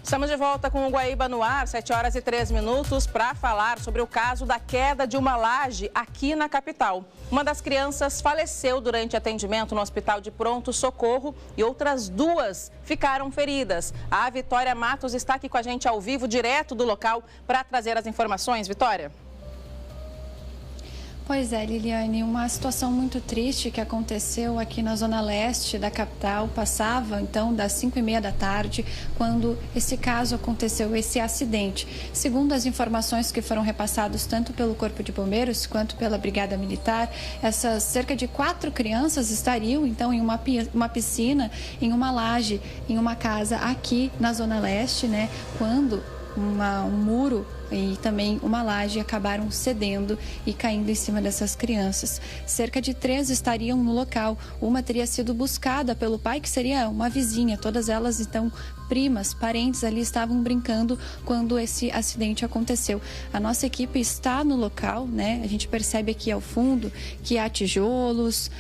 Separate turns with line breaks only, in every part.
Estamos de volta com o Guaíba no ar, 7h03, para falar sobre o caso da queda de uma laje aqui na capital. Uma das crianças faleceu durante atendimento no hospital de pronto-socorro e outras duas ficaram feridas. A Vitória Matos está aqui com a gente ao vivo, direto do local, para trazer as informações. Vitória.
Pois é, Liliane, uma situação muito triste que aconteceu aqui na zona leste da capital. Passava, então, das 5h30 da tarde, quando esse caso aconteceu, esse acidente. Segundo as informações que foram repassadas tanto pelo Corpo de Bombeiros quanto pela Brigada Militar, essas cerca de 4 crianças estariam, então, em uma piscina, em uma laje, em uma casa aqui na zona leste, né, quando um muro e também uma laje acabaram cedendo e caindo em cima dessas crianças. Cerca de 3 estariam no local. Uma teria sido buscada pelo pai, que seria uma vizinha. Todas elas, então, primas, parentes ali estavam brincando quando esse acidente aconteceu. A nossa equipe está no local, né? A gente percebe aqui ao fundo que há tijolos,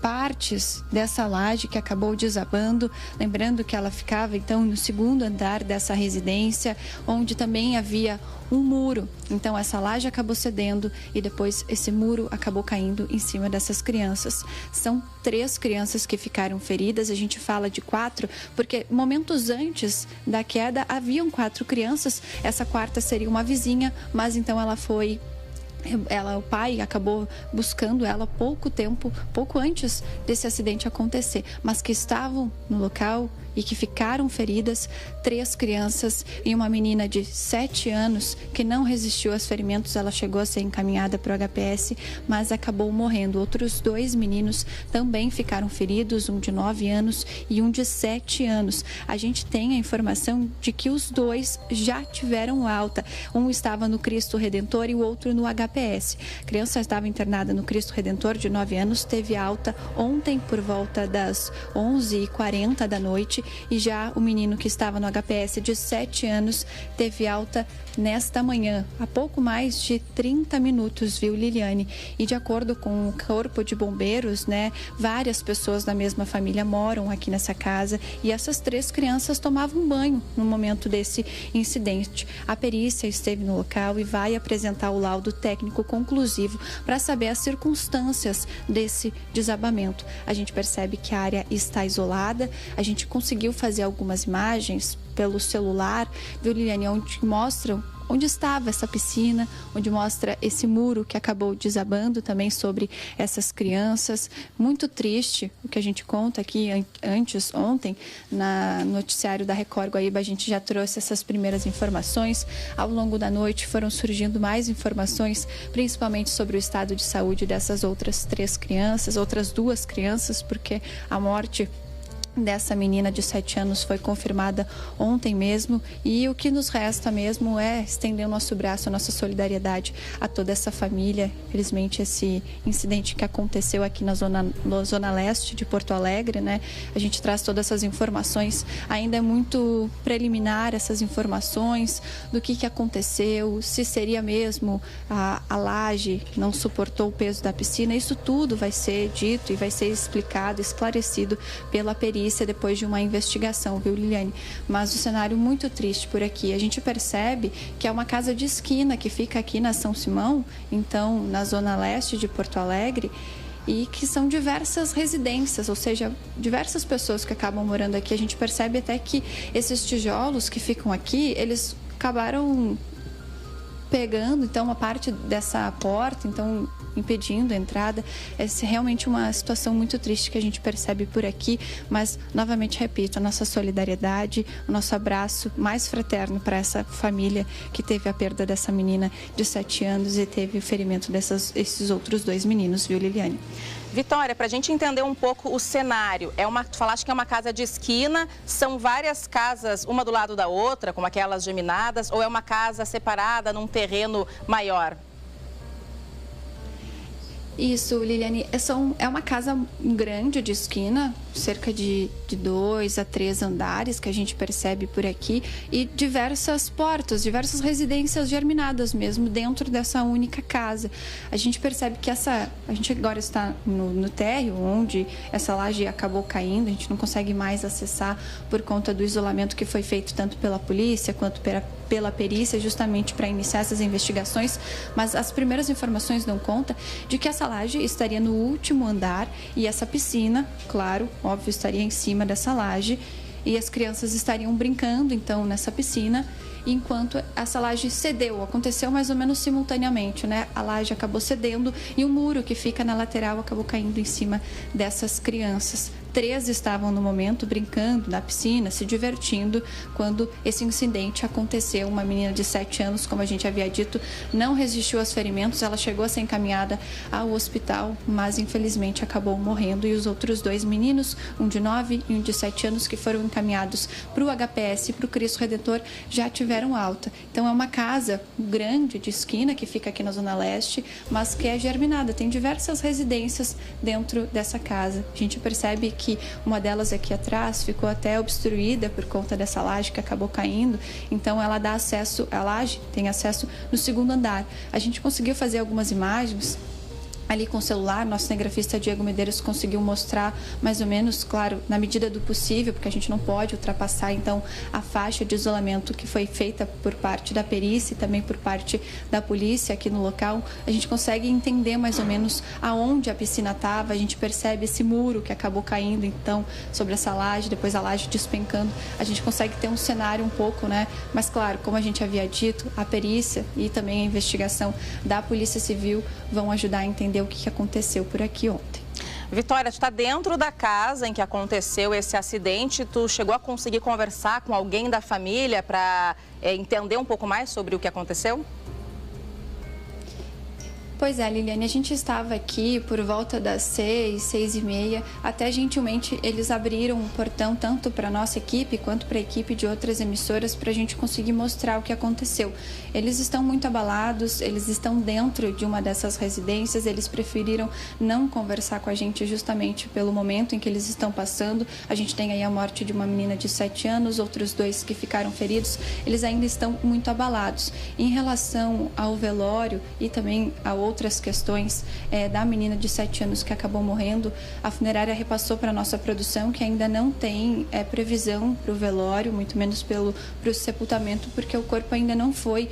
partes dessa laje que acabou desabando. Lembrando que ela ficava, então, no 2º andar dessa residência, onde também havia um muro. Então essa laje acabou cedendo e depois esse muro acabou caindo em cima dessas crianças. São 3 crianças que ficaram feridas. A gente fala de 4 porque momentos antes da queda haviam 4 crianças. Essa 4ª seria uma vizinha, mas então o pai acabou buscando ela pouco antes desse acidente acontecer, mas que estavam no local e que ficaram feridas, 3 crianças e uma menina de 7 anos que não resistiu aos ferimentos. Ela chegou a ser encaminhada para o HPS, mas acabou morrendo. Outros 2 meninos também ficaram feridos, um de 9 anos e um de 7 anos. A gente tem a informação de que os 2 já tiveram alta. Um estava no Cristo Redentor e o outro no HPS. A criança estava internada no Cristo Redentor, de 9 anos, teve alta ontem por volta das 11h40 da noite. E já o menino que estava no HPS de 7 anos teve alta nesta manhã, há pouco mais de 30 minutos, viu, Liliane? E de acordo com o Corpo de Bombeiros, né, várias pessoas da mesma família moram aqui nessa casa e essas 3 crianças tomavam banho no momento desse incidente. A perícia esteve no local e vai apresentar o laudo técnico conclusivo para saber as circunstâncias desse desabamento. A gente percebe que a área está isolada, a gente conseguiu fazer algumas imagens pelo celular, viu, Liliane, onde mostram onde estava essa piscina, onde mostra esse muro que acabou desabando também sobre essas crianças. Muito triste o que a gente conta aqui ontem, no noticiário da Record Guaíba, a gente já trouxe essas primeiras informações. Ao longo da noite foram surgindo mais informações, principalmente sobre o estado de saúde dessas outras 3 crianças, outras 2 crianças, porque a morte dessa menina de 7 anos foi confirmada ontem mesmo, e o que nos resta mesmo é estender o nosso braço, a nossa solidariedade a toda essa família. Infelizmente, esse incidente que aconteceu aqui na zona leste de Porto Alegre, né? A gente traz todas essas informações, ainda é muito preliminar essas informações do que aconteceu, se seria mesmo a laje não suportou o peso da piscina. Isso tudo vai ser dito e vai ser explicado, esclarecido pela perícia depois de uma investigação, viu, Liliane? Mas o cenário muito triste por aqui. A gente percebe que é uma casa de esquina que fica aqui na São Simão, então na zona leste de Porto Alegre, e que são diversas residências, ou seja, diversas pessoas que acabam morando aqui. A gente percebe até que esses tijolos que ficam aqui, eles acabaram pegando, então, uma parte dessa porta, então, impedindo a entrada. É realmente uma situação muito triste que a gente percebe por aqui, mas, novamente, repito, a nossa solidariedade, o nosso abraço mais fraterno para essa família que teve a perda dessa menina de 7 anos e teve o ferimento desses outros 2 meninos, viu, Liliane?
Vitória, para a gente entender um pouco o cenário, tu falaste que é uma casa de esquina, são várias casas, uma do lado da outra, como aquelas geminadas, ou é uma casa separada num terreno maior?
Isso, Liliane, é uma casa grande de esquina, cerca de 2 a 3 andares que a gente percebe por aqui e diversas portas, diversas residências germinadas mesmo dentro dessa única casa. A gente percebe que a gente agora está no térreo, onde essa laje acabou caindo, a gente não consegue mais acessar por conta do isolamento que foi feito tanto pela polícia quanto pela perícia, justamente para iniciar essas investigações, mas as primeiras informações dão conta de que essa laje estaria no último andar e essa piscina, claro, óbvio, estaria em cima dessa laje e as crianças estariam brincando, então, nessa piscina, enquanto essa laje cedeu. Aconteceu mais ou menos simultaneamente, né? A laje acabou cedendo e o muro que fica na lateral acabou caindo em cima dessas crianças. 3 estavam no momento brincando na piscina, se divertindo, quando esse incidente aconteceu. Uma menina de 7 anos, como a gente havia dito, não resistiu aos ferimentos. Ela chegou a ser encaminhada ao hospital, mas infelizmente acabou morrendo. E os outros 2 meninos, um de 9 e um de 7 anos, que foram encaminhados para o HPS e para o Cristo Redentor, já tiveram alta. Então é uma casa grande de esquina que fica aqui na Zona Leste, mas que é germinada. Tem diversas residências dentro dessa casa. A gente percebe que uma delas aqui atrás ficou até obstruída por conta dessa laje que acabou caindo, então ela dá acesso, a laje tem acesso no 2º andar. A gente conseguiu fazer algumas imagens ali com o celular, nosso cinegrafista Diego Medeiros conseguiu mostrar mais ou menos, claro, na medida do possível, porque a gente não pode ultrapassar, então, a faixa de isolamento que foi feita por parte da perícia e também por parte da polícia aqui no local. A gente consegue entender mais ou menos aonde a piscina estava, a gente percebe esse muro que acabou caindo, então, sobre essa laje, depois a laje despencando. A gente consegue ter um cenário um pouco, né? Mas, claro, como a gente havia dito, a perícia e também a investigação da Polícia Civil vão ajudar a entender o que aconteceu por aqui ontem.
Vitória, tu está dentro da casa em que aconteceu esse acidente. Tu chegou a conseguir conversar com alguém da família para entender um pouco mais sobre o que aconteceu?
Pois é, Liliane, a gente estava aqui por volta das 6, 6h30, até gentilmente eles abriram um portão tanto para a nossa equipe quanto para a equipe de outras emissoras para a gente conseguir mostrar o que aconteceu. Eles estão muito abalados, eles estão dentro de uma dessas residências, eles preferiram não conversar com a gente justamente pelo momento em que eles estão passando. A gente tem aí a morte de uma menina de 7 anos, outros 2 que ficaram feridos, eles ainda estão muito abalados. Em relação ao velório e também a outras questões da menina de 7 anos que acabou morrendo, a funerária repassou para a nossa produção que ainda não tem previsão para o velório, muito menos para o sepultamento, porque o corpo ainda não foi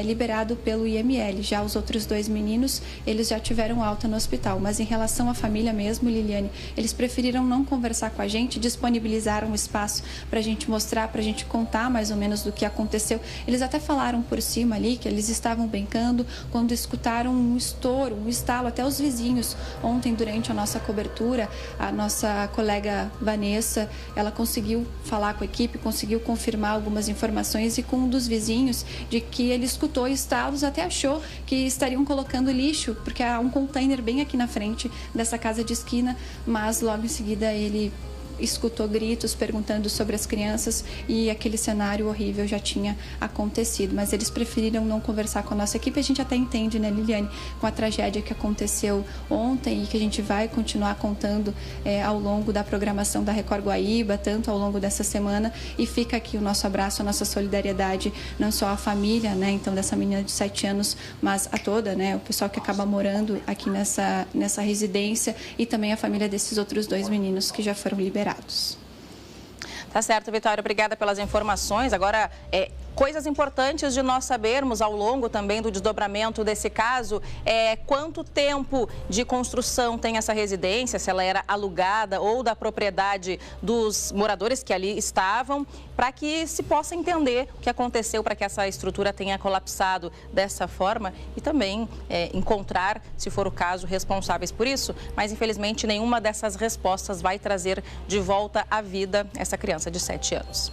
liberado pelo IML. Já os outros 2 meninos, eles já tiveram alta no hospital, mas em relação à família mesmo, Liliane, eles preferiram não conversar com a gente, disponibilizaram um espaço para a gente mostrar, para a gente contar mais ou menos do que aconteceu. Eles até falaram por cima ali que eles estavam brincando quando escutaram um estouro, um estalo, até os vizinhos. Ontem, durante a nossa cobertura, a nossa colega Vanessa, ela conseguiu falar com a equipe, conseguiu confirmar algumas informações e com um dos vizinhos de que ele escutou estalos, até achou que estariam colocando lixo, porque há um container bem aqui na frente dessa casa de esquina, mas logo em seguida ele escutou gritos perguntando sobre as crianças e aquele cenário horrível já tinha acontecido, mas eles preferiram não conversar com a nossa equipe. A gente até entende, né, Liliane, com a tragédia que aconteceu ontem e que a gente vai continuar contando ao longo da programação da Record Guaíba, tanto ao longo dessa semana, e fica aqui o nosso abraço, a nossa solidariedade, não só à família, né, então dessa menina de 7 anos, mas a toda, né, o pessoal que acaba morando aqui nessa residência e também a família desses outros 2 meninos que já foram liberados.
Tá certo, Vitória. Obrigada pelas informações. Agora, coisas importantes de nós sabermos ao longo também do desdobramento desse caso quanto tempo de construção tem essa residência, se ela era alugada ou da propriedade dos moradores que ali estavam, para que se possa entender o que aconteceu para que essa estrutura tenha colapsado dessa forma e também encontrar, se for o caso, responsáveis por isso. Mas, infelizmente, nenhuma dessas respostas vai trazer de volta à vida essa criança de 7 anos.